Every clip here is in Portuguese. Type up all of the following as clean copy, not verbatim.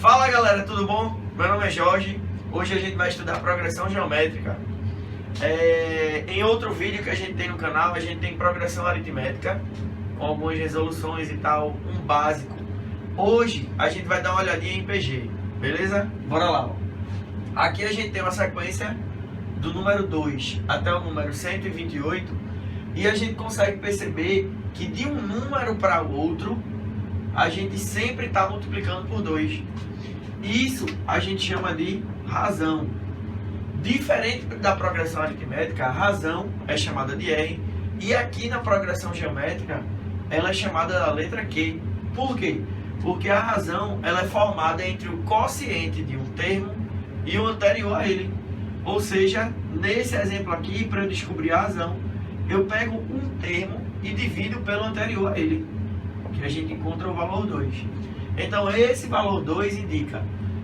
Fala galera, tudo bom? Meu nome é Jorge. Hoje a gente vai estudar progressão geométrica. Em outro vídeo que a gente tem no canal, a gente tem progressão aritmética, com algumas resoluções e tal, um básico. Hoje a gente vai dar uma olhadinha em PG, beleza? Bora lá. Ó. Aqui a gente tem uma sequência do número 2 até o número 128 e a gente consegue perceber que de um número para o outro a gente sempre está multiplicando por 2. Isso a gente chama de razão. Diferente da progressão aritmética, a razão é chamada de R, e aqui na progressão geométrica ela é chamada da letra Q. Por quê? Porque a razão ela é formada entre o quociente de um termo e o anterior a ele. Ou seja, nesse exemplo aqui, para eu descobrir a razão, eu pego um termo e divido pelo anterior a ele, que a gente encontra o valor 2. Então esse valor 2 indica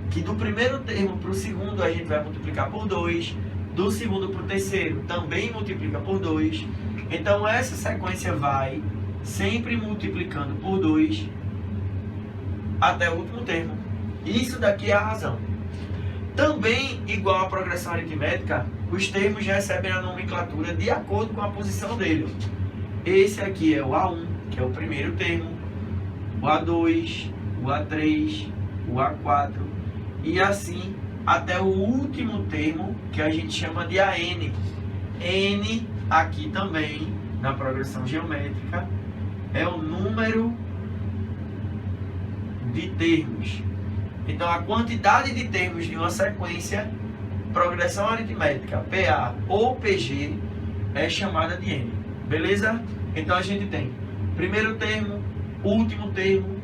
que do primeiro termo para o segundo a gente vai multiplicar por 2, do segundo para o terceiro também multiplica por 2. Então essa sequência vai sempre multiplicando por 2 até o último termo. Isso daqui é a razão. Também, igual à progressão aritmética, os termos recebem a nomenclatura de acordo com a posição dele. Esse aqui é o A1, que é o primeiro termo, o A2, o A3, o A4, e assim até o último termo, que a gente chama de AN. N, aqui também, na progressão geométrica, é o número de termos. Então, a quantidade de termos de uma sequência, progressão aritmética, PA ou PG, é chamada de N. Beleza? Então, a gente tem primeiro termo, último termo,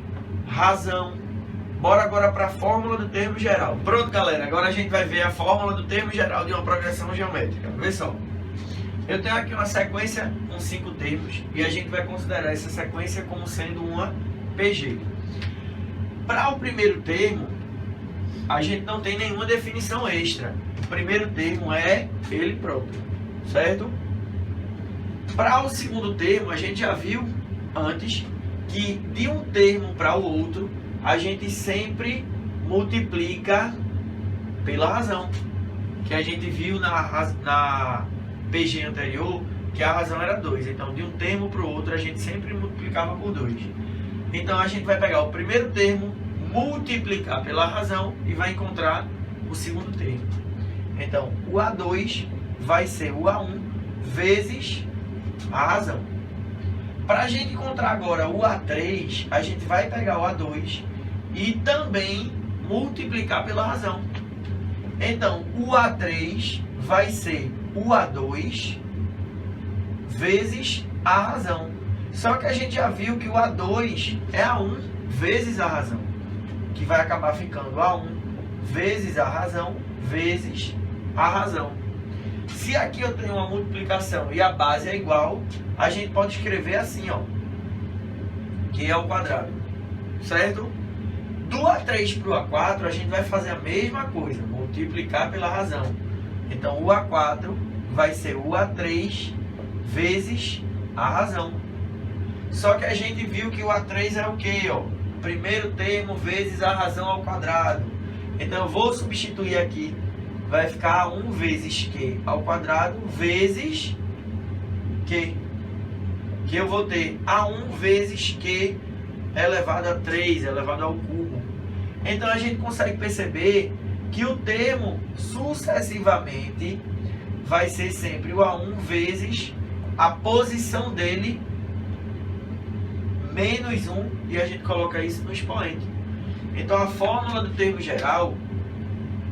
razão. Bora agora para a fórmula do termo geral. Pronto, galera. Agora a gente vai ver a fórmula do termo geral de uma progressão geométrica. Vê só. Eu tenho aqui uma sequência com 5 termos e a gente vai considerar essa sequência como sendo uma PG. Para o primeiro termo, a gente não tem nenhuma definição extra. O primeiro termo é ele próprio, certo? Para o segundo termo, a gente já viu antes que de um termo para o outro, a gente sempre multiplica pela razão. Que a gente viu na PG anterior, que a razão era 2. Então, de um termo para o outro, a gente sempre multiplicava por 2. Então a gente vai pegar o primeiro termo, multiplicar pela razão e vai encontrar o segundo termo. Então o A2 vai ser o A1 vezes a razão. Para a gente encontrar agora o A3, a gente vai pegar o A2 e também multiplicar pela razão. Então o A3 vai ser o A2 vezes a razão. Só que a gente já viu que o A2 é A1 vezes a razão, que vai acabar ficando A1 vezes a razão vezes a razão. Se aqui eu tenho uma multiplicação e a base é igual, a gente pode escrever assim, ó, que é ao quadrado, certo? Do A3 para o A4, a gente vai fazer a mesma coisa, multiplicar pela razão. Então o A4 vai ser o A3 vezes a razão. Só que a gente viu que o A3 é o quê? Ó? Primeiro termo vezes a razão ao quadrado. Então eu vou substituir aqui. Vai ficar A1 vezes Q ao quadrado vezes Q. Que eu vou ter A1 vezes Q elevado a 3, elevado ao cubo. Então a gente consegue perceber que o termo sucessivamente vai ser sempre o A1 vezes a posição dele menos 1, e a gente coloca isso no expoente. Então a fórmula do termo geral,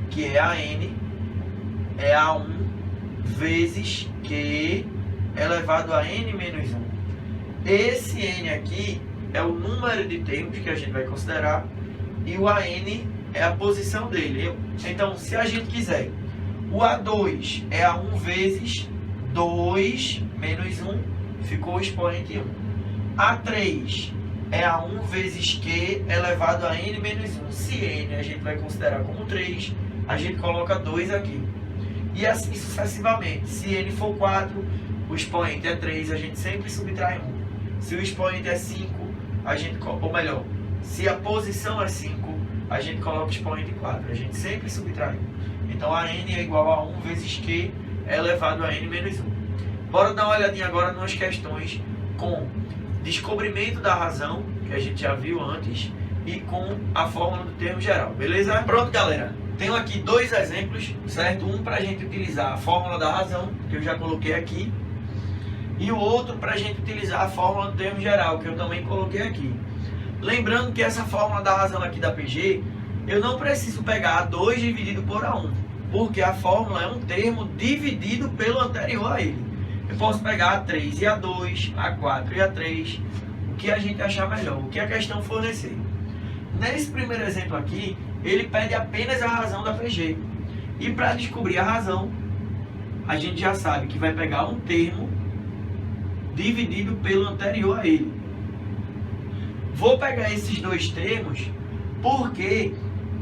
que é AN, é A1 vezes Q elevado a N menos 1. Esse N aqui é o número de termos que a gente vai considerar, e o AN é a posição dele. Então, se a gente quiser, o A2 é A1 vezes 2 menos 1, ficou o expoente 1. A3 é A1 vezes Q elevado a N menos 1. Se N a gente vai considerar como 3, a gente coloca 2 aqui. E assim sucessivamente. Se N for 4, o expoente é 3, a gente sempre subtrai 1. Se o expoente é 5, a gente, ou melhor, se a posição é 5, a gente coloca o expoente 4. A gente sempre subtrai. Então a n é igual a 1 vezes q elevado a n menos 1. Bora dar uma olhadinha agora nas questões com descobrimento da razão, que a gente já viu antes, e com a fórmula do termo geral, beleza? Pronto, galera. Tenho aqui dois exemplos, certo? Um para a gente utilizar a fórmula da razão, que eu já coloquei aqui, e o outro para a gente utilizar a fórmula do termo geral, que eu também coloquei aqui. Lembrando que essa fórmula da razão aqui da PG, eu não preciso pegar A2 dividido por A1, porque a fórmula é um termo dividido pelo anterior a ele. Eu posso pegar A3 e A2, A4 e A3, o que a gente achar melhor, o que a questão fornecer. Nesse primeiro exemplo aqui, ele pede apenas a razão da PG. E para descobrir a razão, a gente já sabe que vai pegar um termo dividido pelo anterior a ele. Vou pegar esses dois termos porque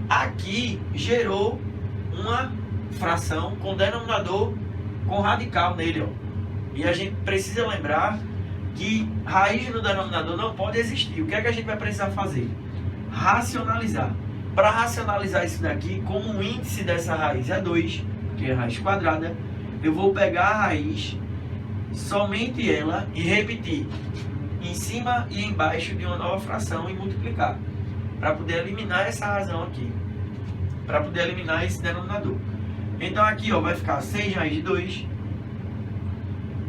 aqui gerou uma fração com denominador com radical nele, ó. E a gente precisa lembrar que raiz no denominador não pode existir. O que é que a gente vai precisar fazer? Racionalizar. Para racionalizar isso daqui, como o índice dessa raiz é 2, que é a raiz quadrada, eu vou pegar a raiz, somente ela, e repetir em cima e embaixo de uma nova fração e multiplicar, para poder eliminar essa razão aqui, para poder eliminar esse denominador. Então aqui, ó, vai ficar 6 raiz de 2,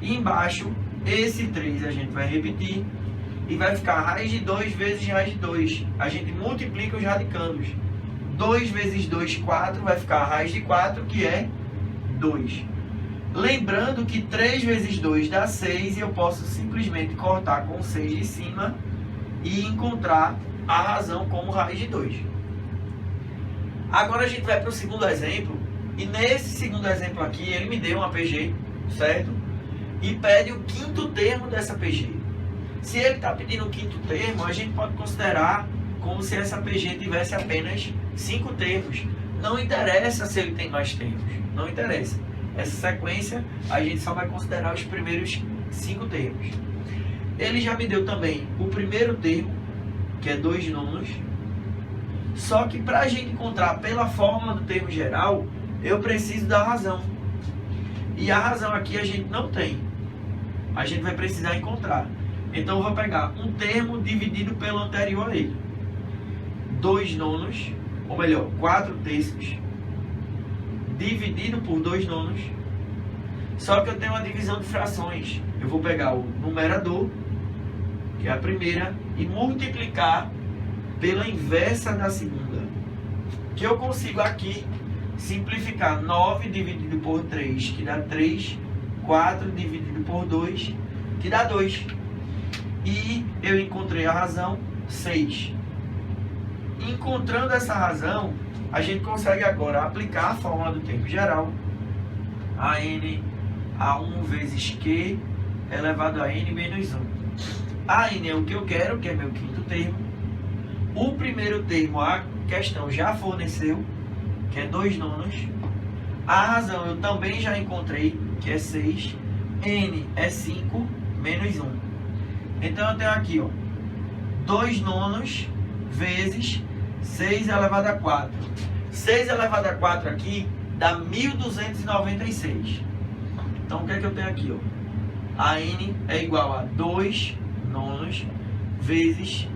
e embaixo, esse 3 a gente vai repetir, e vai ficar raiz de 2 vezes raiz de 2. A gente multiplica os radicandos. 2 vezes 2, 4, vai ficar raiz de 4, que é 2. Lembrando que 3 vezes 2 dá 6, e eu posso simplesmente cortar com 6 de cima e encontrar a razão como raiz de 2. Agora a gente vai para o segundo exemplo, e nesse segundo exemplo aqui, ele me deu uma PG, certo? E pede o quinto termo dessa PG. Se ele está pedindo o quinto termo, a gente pode considerar como se essa PG tivesse apenas 5 termos. Não interessa se ele tem mais termos, não interessa. Essa sequência, a gente só vai considerar os primeiros 5 termos. Ele já me deu também o primeiro termo, que é 2 nonos. Só que para a gente encontrar pela fórmula do termo geral, eu preciso da razão. E a razão aqui a gente não tem. A gente vai precisar encontrar. Então eu vou pegar um termo dividido pelo anterior a ele. 2 nonos, ou melhor, 4 terços, dividido por 2 nonos. Só que eu tenho uma divisão de frações. Eu vou pegar o numerador, que é a primeira, e multiplicar pela inversa da segunda. Que eu consigo aqui simplificar 9 dividido por 3, que dá 3. 4 dividido por 2, que dá 2. E eu encontrei a razão 6. Encontrando essa razão, a gente consegue agora aplicar a fórmula do termo geral. A n a 1 vezes q elevado a n menos 1. A n é o que eu quero, que é meu quinto termo. O primeiro termo a questão já forneceu, que é 2 nonos. A razão eu também já encontrei, que é 6. N é 5 menos 1. Então eu tenho aqui, ó, 2 nonos vezes 6 elevado a 4. 6 elevado a 4 aqui dá 1.296. Então o que é que eu tenho aqui, ó? A n é igual a 2 nonos vezes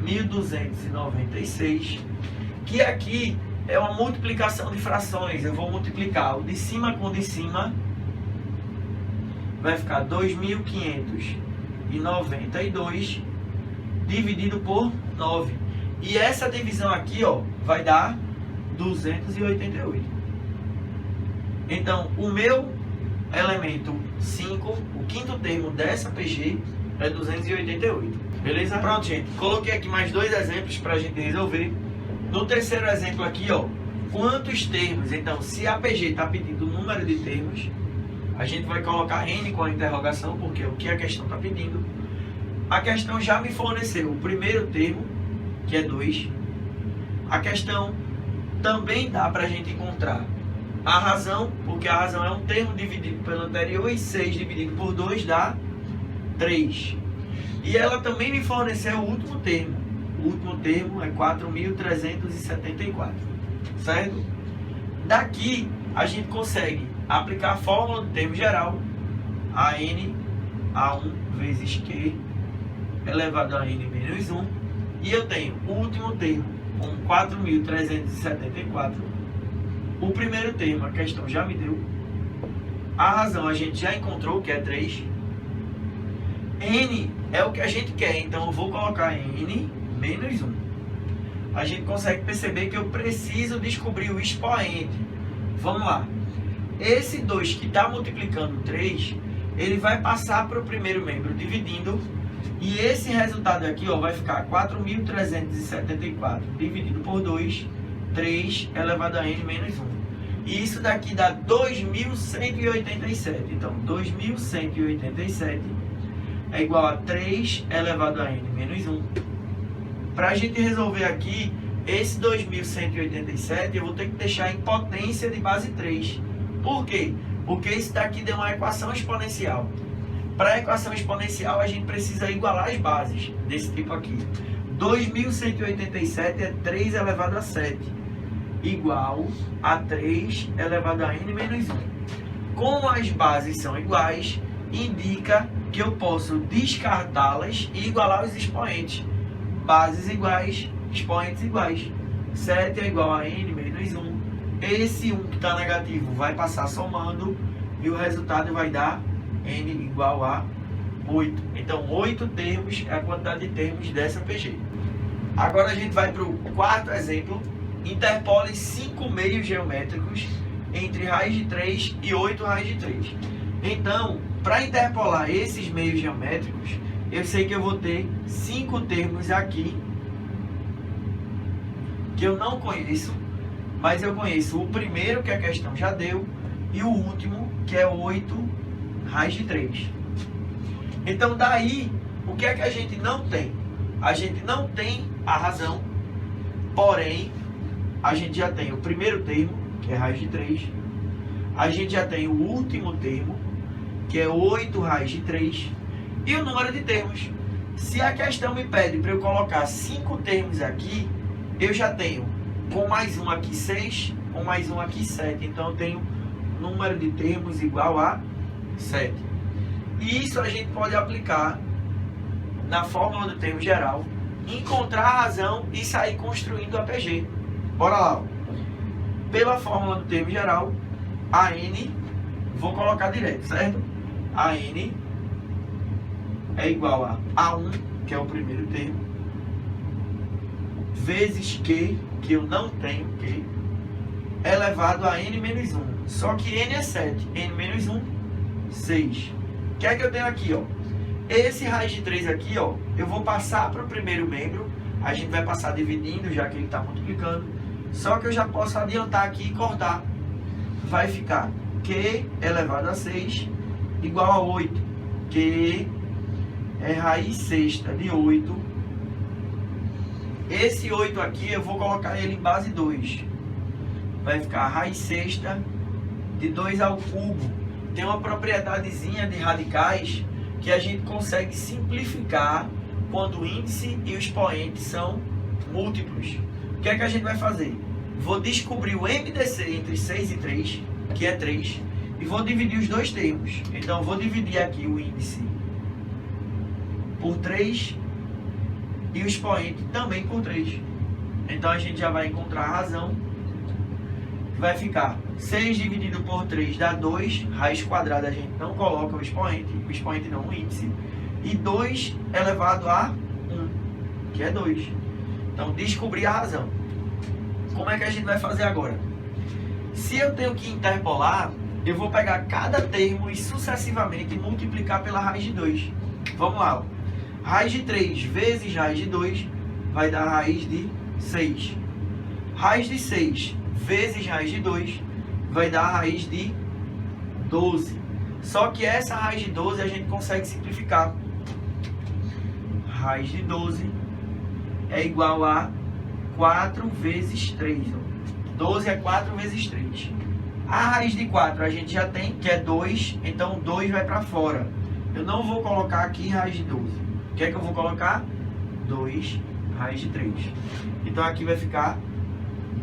1.296, que aqui é uma multiplicação de frações. Eu vou multiplicar o de cima com o de cima, vai ficar 2.592 dividido por 9. E essa divisão aqui, ó, vai dar 288. Então, o meu elemento 5, o quinto termo dessa PG, é 288. Beleza? Pronto, gente. Coloquei aqui mais 2 exemplos para a gente resolver. No terceiro exemplo aqui, ó, quantos termos? Então, se a PG está pedindo o número de termos, a gente vai colocar N com a interrogação, porque é o que a questão está pedindo. A questão já me forneceu o primeiro termo, que é 2. A questão também dá para a gente encontrar a razão, porque a razão é um termo dividido pelo anterior, e 6 dividido por 2 dá 3. E ela também me forneceu o último termo. O O último termo é 4.374, certo? Daqui a gente consegue aplicar a fórmula do termo geral, AN A1 vezes Q elevado a N menos 1, e eu tenho o último termo com 4.374. O primeiro termo a questão já me deu, a razão a gente já encontrou, que é 3. N é o que a gente quer, então eu vou colocar N menos 1. A gente consegue perceber que eu preciso descobrir o expoente. Vamos lá. Esse 2 que está multiplicando 3, ele vai passar para o primeiro membro dividindo, e esse resultado aqui, ó, vai ficar 4.374 dividido por 2, 3 elevado a N menos 1. E isso daqui dá 2.187. Então, 2.187 é igual a 3 elevado a N menos 1. Para a gente resolver aqui, esse 2.187 eu vou ter que deixar em potência de base 3. Por quê? Porque isso daqui deu uma equação exponencial. Para a equação exponencial, a gente precisa igualar as bases desse tipo aqui. 2.187 é 3 elevado a 7, igual a 3 elevado a N menos 1. Como as bases são iguais, indica que eu posso descartá-las e igualar os expoentes. Bases iguais, expoentes iguais. 7 é igual a N menos 1. Esse 1 que está negativo vai passar somando, e o resultado vai dar N igual a 8. Então, 8 termos é a quantidade de termos dessa PG. Agora a gente vai para o quarto exemplo. Interpole 5 meios geométricos entre raiz de 3 e 8 raiz de 3. Então, para interpolar esses meios geométricos, eu sei que eu vou ter 5 termos aqui que eu não conheço, mas eu conheço o primeiro, que a questão já deu, e o último, que é 8 raiz de 3. Então, daí, o que é que a gente não tem? A gente não tem a razão, porém, a gente já tem o primeiro termo, que é raiz de 3. A gente já tem o último termo, que é 8 raiz de 3. E o número de termos. Se a questão me pede para eu colocar 5 termos aqui, eu já tenho com mais um aqui 6, com mais um aqui 7. Então eu tenho número de termos igual a 7. E isso a gente pode aplicar na fórmula do termo geral, encontrar a razão e sair construindo a PG. Bora lá. Pela fórmula do termo geral, a N, vou colocar direto, certo? A N é igual a A1, que é o primeiro termo, vezes Q, que eu não tenho Q, elevado a N menos 1. Só que N é 7. N menos 1, 6. O que é que eu tenho aqui, ó? Esse raiz de 3 aqui, ó, eu vou passar para o primeiro membro. A gente vai passar dividindo, já que ele está multiplicando. Só que eu já posso adiantar aqui e cortar. Vai ficar Q elevado a 6 igual a 8. Q é raiz sexta de 8. Esse 8 aqui eu vou colocar ele em base 2. Vai ficar raiz sexta de 2 ao cubo. Tem uma propriedadezinha de radicais que a gente consegue simplificar quando o índice e o expoente são múltiplos. O que é que a gente vai fazer? Vou descobrir o MDC entre 6 e 3, que é 3, e vou dividir os dois termos. Então, vou dividir aqui o índice por 3 e o expoente também por 3. Então, a gente já vai encontrar a razão. Vai ficar 6 dividido por 3 dá 2, raiz quadrada a gente não coloca o expoente não, o índice, e 2 elevado a 1, que é 2. Então, descobri a razão. Como é que a gente vai fazer agora? Se eu tenho que interpolar, eu vou pegar cada termo e sucessivamente multiplicar pela raiz de 2. Vamos lá. Ó. Raiz de 3 vezes raiz de 2 vai dar raiz de 6. Raiz de 6 vezes raiz de 2 vai dar raiz de 12. Só que essa raiz de 12 a gente consegue simplificar. Raiz de 12 é igual a 4 vezes 3. 12 é 4 vezes 3. A raiz de 4 a gente já tem, que é 2. Então 2 vai para fora. Eu não vou colocar aqui raiz de 12. O que é que eu vou colocar? 2 raiz raiz de 3. Então aqui vai ficar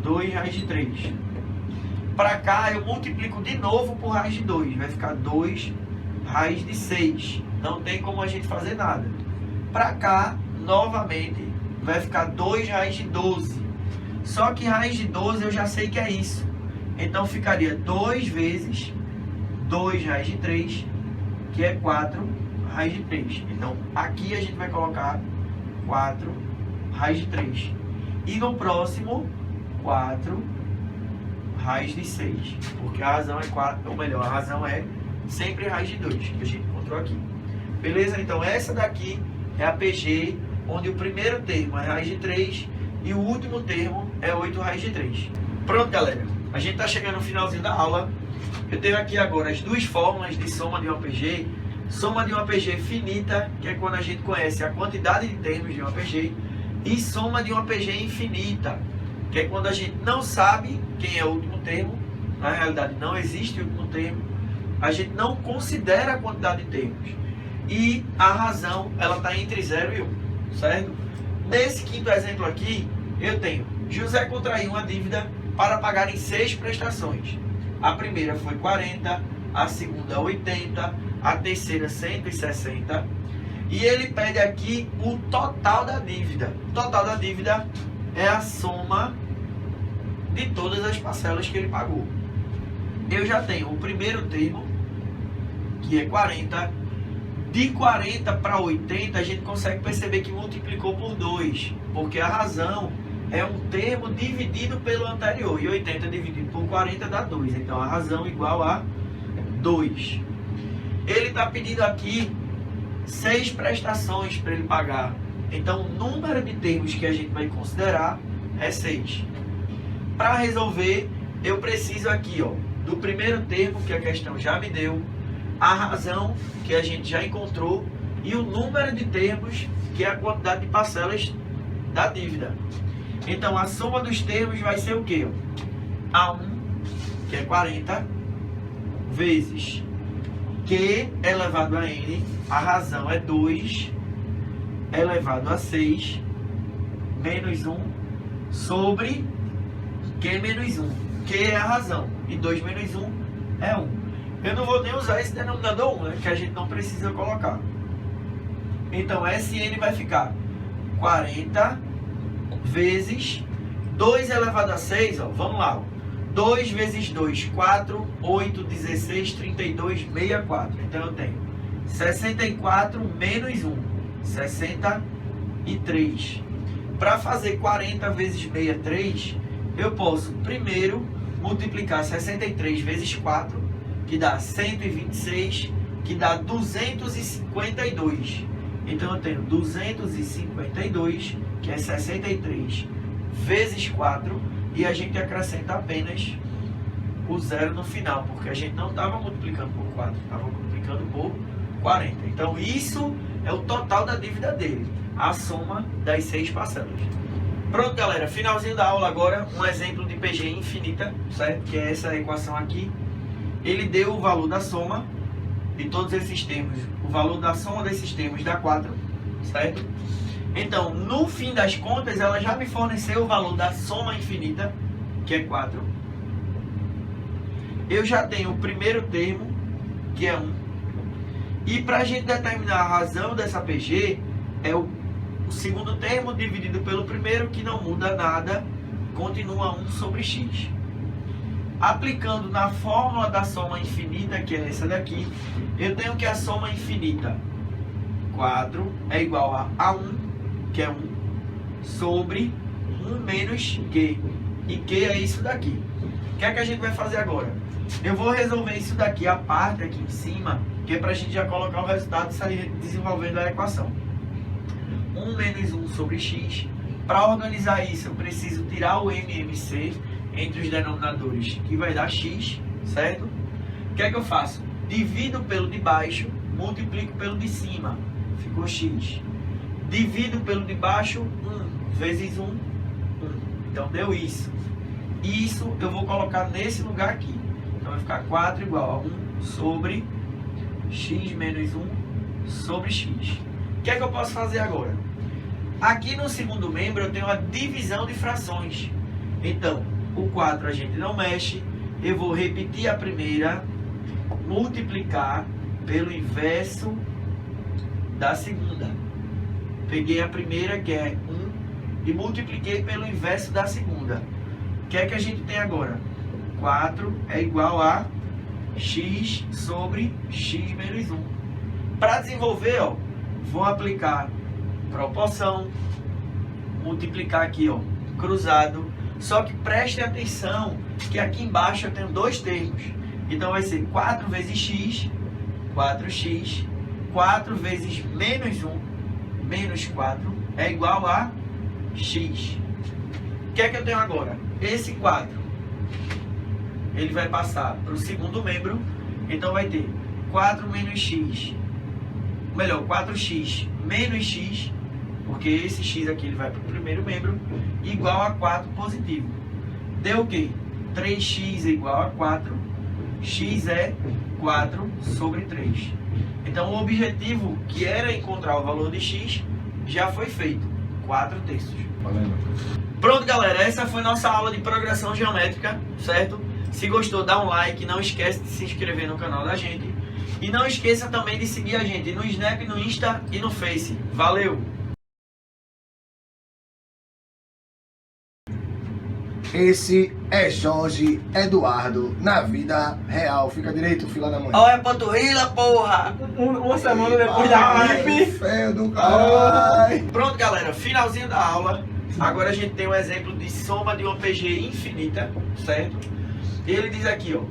2 raiz de 3. Para cá eu multiplico de novo por raiz de 2. Vai ficar 2 raiz de 6. Não tem como a gente fazer nada. Para cá, novamente, vai ficar 2 raiz de 12. Só que raiz de 12 eu já sei que é isso. Então ficaria 2 vezes 2 raiz de 3, que é 4 raiz de 3. Então aqui a gente vai colocar 4 raiz de 3. E no próximo, 4 raiz de 6. Porque a razão é 4, ou melhor, a razão é sempre raiz de 2, que a gente encontrou aqui. Beleza? Então essa daqui é a PG, onde o primeiro termo é raiz de 3 e o último termo é 8 raiz de 3. Pronto, galera. A gente está chegando no finalzinho da aula. Eu tenho aqui agora as duas fórmulas de soma de uma PG. Soma de uma PG finita, que é quando a gente conhece a quantidade de termos de uma PG. E soma de uma PG infinita, que é quando a gente não sabe quem é o último termo. Na realidade não existe o último termo. A gente não considera a quantidade de termos. E a razão, ela está entre 0 e 1, certo? Nesse quinto exemplo aqui, eu tenho José contraiu uma dívida para pagar em 6 prestações. A primeira foi 40, a segunda 80, a terceira 160. E ele pede aqui o total da dívida. O total da dívida é a soma de todas as parcelas que ele pagou. Eu já tenho o primeiro termo, que é 40. De 40 para 80, a gente consegue perceber que multiplicou por 2, porque a razão é um termo dividido pelo anterior, e 80 dividido por 40 dá 2, então a razão igual a 2. Ele está pedindo aqui 6 prestações para ele pagar, então o número de termos que a gente vai considerar é 6. Para resolver, eu preciso aqui, ó, do primeiro termo que a questão já me deu, a razão que a gente já encontrou e o número de termos, que é a quantidade de parcelas da dívida. Então a soma dos termos vai ser o quê? A1, que é 40, vezes Q elevado a N, a razão é 2, elevado a 6, menos 1, sobre Q menos 1. Q é a razão, e 2 menos 1 é 1. Eu não vou nem usar esse denominador 1, né, que a gente não precisa colocar. Então, SN vai ficar 40 vezes 2 elevado a 6, ó, vamos lá. Ó, 2 vezes 2, 4, 8, 16, 32, 64. Então, eu tenho 64 menos 1, 63. Para fazer 40 vezes 63, eu posso primeiro multiplicar 63 vezes 4, que dá 126, que dá 252. Então eu tenho 252, que é 63 vezes 4, e a gente acrescenta apenas o 0 no final, porque a gente não estava multiplicando por 4, estava multiplicando por 40. Então isso é o total da dívida dele, a soma das 6 parcelas. Pronto, galera, finalzinho da aula agora, um exemplo de PG infinita, certo? Que é essa equação aqui. Ele deu o valor da soma de todos esses termos. O valor da soma desses termos dá 4, certo? Então, no fim das contas, ela já me forneceu o valor da soma infinita, que é 4. Eu já tenho o primeiro termo, que é 1. E para a gente determinar a razão dessa PG, é o segundo termo dividido pelo primeiro, que não muda nada, continua 1 sobre x. Aplicando na fórmula da soma infinita, que é essa daqui, eu tenho que a soma infinita 4 é igual a 1, que é 1, sobre 1 menos Q. E Q é isso daqui. O que é que a gente vai fazer agora? Eu vou resolver isso daqui, a parte aqui em cima, que é para a gente já colocar o resultado e sair desenvolvendo a equação. 1 menos 1 sobre x. Para organizar isso, eu preciso tirar o MMC entre os denominadores, que vai dar x, certo? O que é que eu faço? Divido pelo de baixo, multiplico pelo de cima, ficou x. Divido pelo de baixo, 1 vezes 1, 1. Então deu isso. Isso eu vou colocar nesse lugar aqui. Então vai ficar 4 igual a 1 sobre x menos 1 sobre x. O que é que eu posso fazer agora? Aqui no segundo membro eu tenho a divisão de frações. Então, o 4 a gente não mexe. Eu vou repetir a primeira, multiplicar pelo inverso da segunda. Peguei a primeira, que é 1, e multipliquei pelo inverso da segunda. O que é que a gente tem agora? 4 é igual a x sobre x menos 1. Para desenvolver, ó, vou aplicar proporção, multiplicar aqui, ó, cruzado. Só que preste atenção que aqui embaixo eu tenho dois termos. Então vai ser 4 vezes x, 4x, 4 vezes menos 1, menos 4, é igual a x. O que é que eu tenho agora? Esse 4, ele vai passar para o segundo membro, então vai ter 4 menos x, melhor, 4x menos x, porque esse x aqui ele vai para o primeiro membro, igual a 4 positivo. Deu o quê? 3x é igual a 4, x é 4 sobre 3. Então o objetivo, que era encontrar o valor de x, já foi feito, 4/3. Pronto, galera, essa foi nossa aula de progressão geométrica, certo? Se gostou, dá um like, não esquece de se inscrever no canal da gente. E não esqueça também de seguir a gente no Snap, no Insta e no Face. Valeu! Esse é Jorge Eduardo na vida real. Fica direito, filha da mãe. Olha a panturrilha, porra! Uma semana depois da gripe. Feio do caralho. Pronto, galera, finalzinho da aula. Agora a gente tem um exemplo de soma de uma PG infinita, certo? Ele diz aqui, ó.